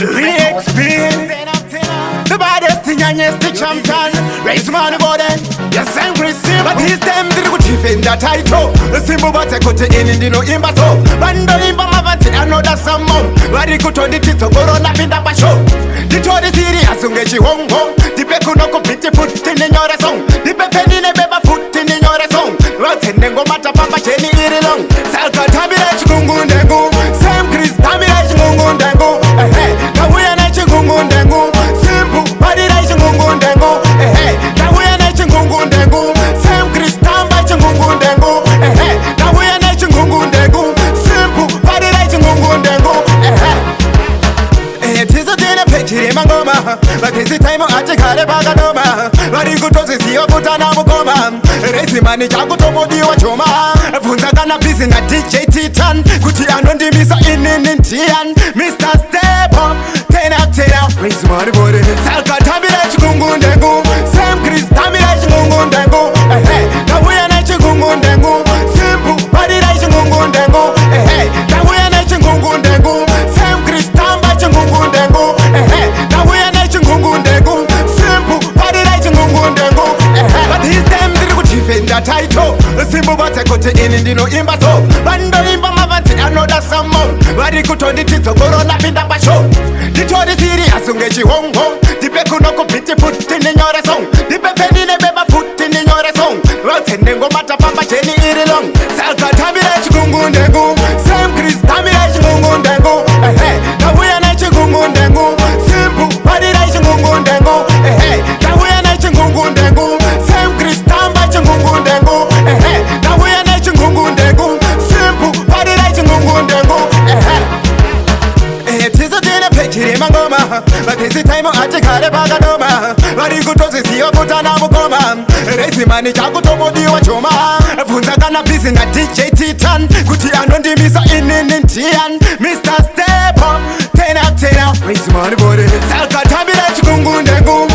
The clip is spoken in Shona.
Re-experience the baddest thing and yes the champion. Raise money body, yes I'm Christian. But he's them the good defend that title. The simple but I could in no imba so. Bando imba mavati another some more. Very good on the tito go on up in the show. The toy is serious ungechi hong hong. The peku no compete put in your song. The pepe in a beba foot in your song. Rotten and go mata papa jenny iri long. Salka tabira chikungundengu. Sam Chris tabira chikungundengu. Hey, kabuya na chikungundengu. Simple body na chikungundengu. Hey, kabuya na chikungundengu. Sam Chris tamba chikungundengu. Hey, kabuya na chikungundengu. Simple body na chikungundengu. Hey, tizo tene pechiri mangoma. Bakisi time ache kare bagadoma. Bari kutosi siyo kutana mukoma. Resi mani chaku topo diwa choma. Funza kana busy na DJ Titan. Kuti anondi misa inintian. Mr. Step Up, ten up. Resi mani bode. Salka tabira chikungundengu. Sam Chris tabira chikungundengu. Hey, kabuya na chikungundengu. Simple body na chikungundengu. Hey, kabuya na chikungundengu. Sam Chris tamba chikungundengu. Hey, kabuya na chikungundengu. Simple body na chikungundengu. But he's them the good defend that title. Simple but I could in no imba so. Bando imba mavati another some more. Very good on the tito go on up in the show. The toy is serious ungechi hong hong. The peku no compete put in your song. The pepe in a beba foot in your song. Rotten and go mata papa jenny iri long. Salka tabira chikungundengu. Sam Chris tabira chikungundengu. Hey, kabuya na chikungundengu. Simple body na chikungundengu. Hey, kabuya na chikungundengu. Sam Chris tamba chikungundengu. Hey, kabuya na chikungundengu. Simple body na chikungundengu. Tizo tene pechiri mangoma. Bakisi time ache kare bagadoma. Bari kutosi siyo kutana mukoma. Resi mani chaku topo diwa choma. Funza kana busy na DJ Titan. Kuti anondi misa inintian. Mr. Step Up, ten up. Resi mani bode. Salka tabira chikungundengu.